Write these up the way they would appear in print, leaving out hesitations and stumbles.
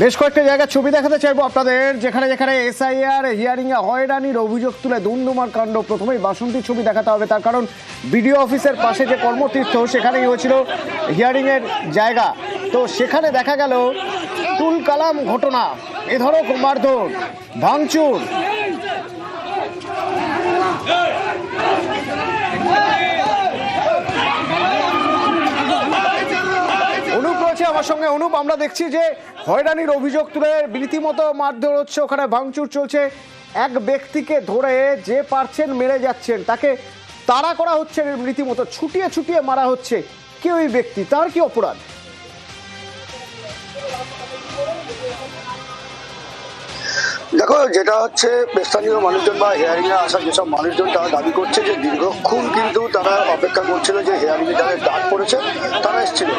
বেশ কয়েকটা জায়গার ছবি দেখাতে চাইবো আপনাদের, যেখানে যেখানে এসআইআর হিয়ারিং এ হয়রানির অভিযোগ তুলে দুমদুমার কাণ্ড। প্রথমেই বাসন্তীর ছবি দেখাতে হবে, তার কারণ বিডিও অফিসের পাশে যে কর্মতীর্থ সেখানেই হয়েছিল হিয়ারিং এর জায়গা। তো সেখানে দেখা গেল তুলকালাম ঘটনা, এ ধরো মারধর, ভাঙচুর। অনুপ রয়েছে আমার সঙ্গে। অনুপ, আমরা দেখছি যে হয়রানির অভিযোগ তুলে রীতিমতো মারধর হচ্ছে, ওখানে ভাঙচুর চলছে। এক ব্যক্তিকে ধরে যে পারছেন মেরে যাচ্ছেন, তাকে তাড়া করা হচ্ছে, রীতিমতো ছুটিয়ে ছুটিয়ে মারা হচ্ছে। কে ওই ব্যক্তি, তার কি অপরাধ? দেখো, যেটা হচ্ছে স্থানীয় মানুষজন বা হিয়ারিং এ আসা যেসব মানুষজন তারা দাবি করছে যে দীর্ঘক্ষণ কিন্তু তারা অপেক্ষা করছিল, যে হিয়ারিং এ যাদের ডাক পড়েছে তারা এসেছিল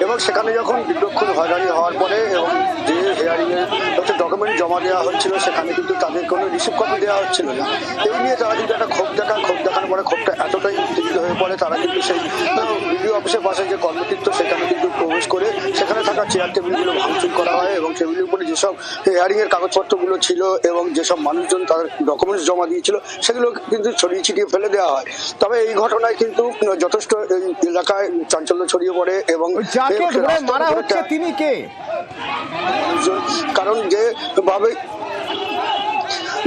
এবং সেখানে যখন দীর্ঘক্ষণ হয়রানি হওয়ার পরে এবং যে হিয়ারিং এর হচ্ছে ডকুমেন্ট জমা দেওয়া হচ্ছিল সেখানে কিন্তু তাদের কোনো রিসিভ কপি দেওয়া হচ্ছিল না। এই নিয়ে তারা কিন্তু একটা ক্ষোভ দেখানোর পরে ক্ষোভটা এতটাই উত্তেজিত হয়ে পড়ে, তারা কিন্তু সেই বিডিও অফিসের পাশে যে কর্মতীর্থ সেখানে কিন্তু প্রবেশ করে সেখানে থাকা চেয়ার টেবিলগুলো ভাঙচুর করা হয় এবং টেবিলের উপরে যেসব হিয়ারিং এর কাগজপত্রগুলো ছিল এবং যেসব মানুষজন তাদের ডকুমেন্টস জমা দিয়েছিল সেগুলো কিন্তু ছড়িয়ে ছিটিয়ে ফেলে দেওয়া হয়। তবে এই ঘটনায় কিন্তু যথেষ্ট এলাকায় চাঞ্চল্য ছড়িয়ে পড়ে এবং মারা হচ্ছে তিনি কে, কারণ যে ভাবে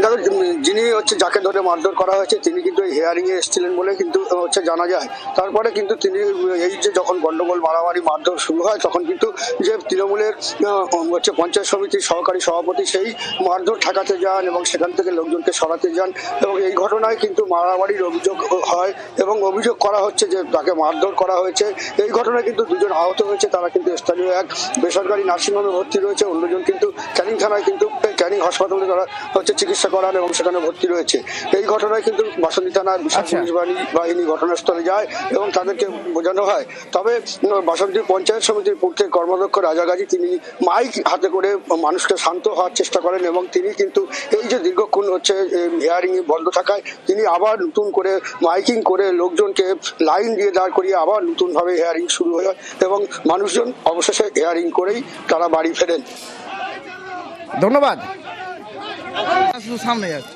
দেখো, যিনি হচ্ছে যাকে ধরে মারধর করা হয়েছে তিনি কিন্তু হিয়ারিং এ এসেছিলেন বলে কিন্তু হচ্ছে জানা যায়। তারপরে কিন্তু তিনি এই যে যখন গন্ডগোল মারামারি মারধর শুরু হয় তখন কিন্তু যে তৃণমূলের হচ্ছে পঞ্চায়েত সমিতির সহকারী সভাপতি সেই মারধর ঠেকাতে যান এবং সেখান থেকে লোকজনকে সরাতে যান এবং এই ঘটনায় কিন্তু মারামারির অভিযোগ হয় এবং অভিযোগ করা হচ্ছে যে তাকে মারধর করা হয়েছে। এই ঘটনায় কিন্তু দুজন আহত হয়েছে, তারা কিন্তু স্থানীয় এক বেসরকারি নার্সিংহোমে ভর্তি রয়েছে, অন্যজন কিন্তু ক্যানিং থানায় কিন্তু ক্যানিং হাসপাতালে তারা হচ্ছে চিকিৎসা করান এবং সেখানে ভর্তি রয়েছে। এই ঘটনায় কিন্তু বাসন্তী থানার বিশাল পুলিশ বাহিনী ঘটনাস্থলে যায় এবং তাদেরকে বোঝানো হয়। তবে বাসন্তী পঞ্চায়েত সমিতির পূর্তের কর্মাধ্যক্ষ রাজা গাজী তিনি মাইক হাতে করে মানুষকে শান্ত হওয়ার চেষ্টা করেন এবং তিনি কিন্তু এই যে দীর্ঘক্ষণ হচ্ছে হিয়ারিং বন্ধ থাকায় তিনি আবার নতুন করে মাইকিং করে লোকজনকে লাইন দিয়ে দাঁড় করিয়ে আবার নতুন ভাবে হিয়ারিং শুরু হয় এবং মানুষজন অবশেষে হিয়ারিং করেই তারা বাড়ি ফেরেন। ধন্যবাদ। সামনে যাচ্ছে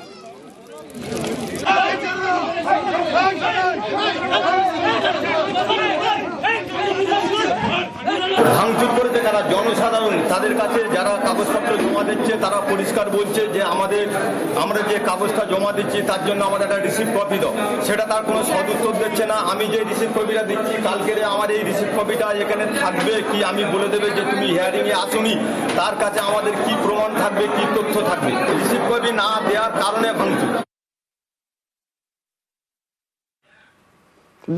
ভাঙচুর করেছে তারা জনসাধারণ, তাদের কাছে যারা কাগজপত্র জমা দিচ্ছে তারা পরিষ্কার বলছে যে আমরা যে কাগজটা জমা দিচ্ছি তার জন্য আমাদের একটা রিসিভ কপি দাও। সেটা তার কোনো সদুত্তর দিচ্ছে না। আমি যে রিসিভ কপিটা দিচ্ছি কালকে আমার এই রিসিভ কপিটা এখানে থাকবে কি, আমি বলে দেবে যে তুমি হিয়ারিং এ আসুনি, তার কাছে আমাদের কি প্রমাণ থাকবে, কি তথ্য থাকবে? রিসিভ কপি না দেওয়ার কারণে ভাঙচুর।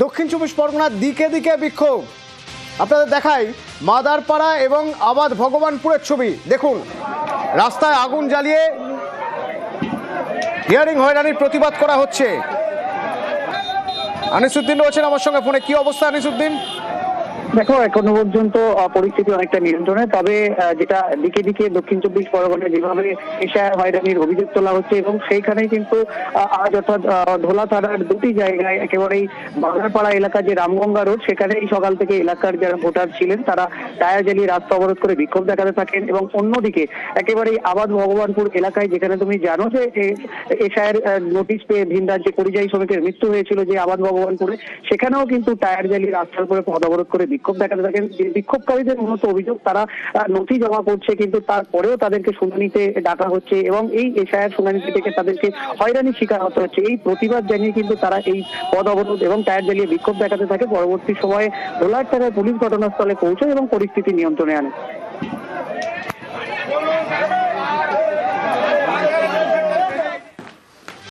দক্ষিণ চব্বিশ পরগনার দিকে দিকে বিক্ষোভ। আপনাদের দেখাই মাদারপাড়া এবং আবাদ ভগবানপুরের ছবি। দেখুন, রাস্তায় আগুন জ্বালিয়ে হিয়ারিং হয়রানির প্রতিবাদ করা হচ্ছে। আনিসুদ্দিন রয়েছেন আমার সঙ্গে ফোনে। কি অবস্থা আনিসুদ্দিন? দেখো, এখনো পর্যন্ত পরিস্থিতি অনেকটা নিয়ন্ত্রণে, তবে যেটা দিকে দিকে দক্ষিণ চব্বিশ পরগনায় যেভাবে এশায়ার হয়রানির অভিযোগ তোলা হচ্ছে এবং সেইখানেই কিন্তু আজ অর্থাৎ ধোলা থানার দুটি জায়গায় একেবারেই বাগারপাড়া এলাকা যে রামগঙ্গা রোড সেখানেই সকাল থেকে এলাকার যারা ভোটার ছিলেন তারা টায়ার জ্বালিয়ে রাস্তা অবরোধ করে বিক্ষোভ দেখাতে থাকেন এবং অন্যদিকে একেবারেই আবাদ ভগবানপুর এলাকায়, যেখানে তুমি জানো যে এশায়ার নোটিশ পেয়ে ভিন রাজ্যে পরিযায়ী শ্রমিকের মৃত্যু হয়েছিল যে আবাদ ভগবানপুরে, সেখানেও কিন্তু টায়ার জ্বালিয়ে রাস্তার উপরে পথ অবরোধ করে বিক্ষোভ দেখাতে থাকেন। বিক্ষোভকারীদের মূলত অভিযোগ তারা নথি জমা করছে কিন্তু তারপরেও তাদেরকে শুনানিতে ডাকা হচ্ছে এবং এই এশায়ার শুনানিতে থেকে তাদেরকে হয়রানির শিকার হতে হচ্ছে। এই প্রতিবাদ জানিয়ে কিন্তু তারা এই পথ অবরোধ এবং টায়ার জ্বালিয়ে বিক্ষোভ দেখাতে থাকে। পরবর্তী সময়ে ধোলার থানার পুলিশ ঘটনাস্থলে পৌঁছায় এবং পরিস্থিতি নিয়ন্ত্রণে আনে।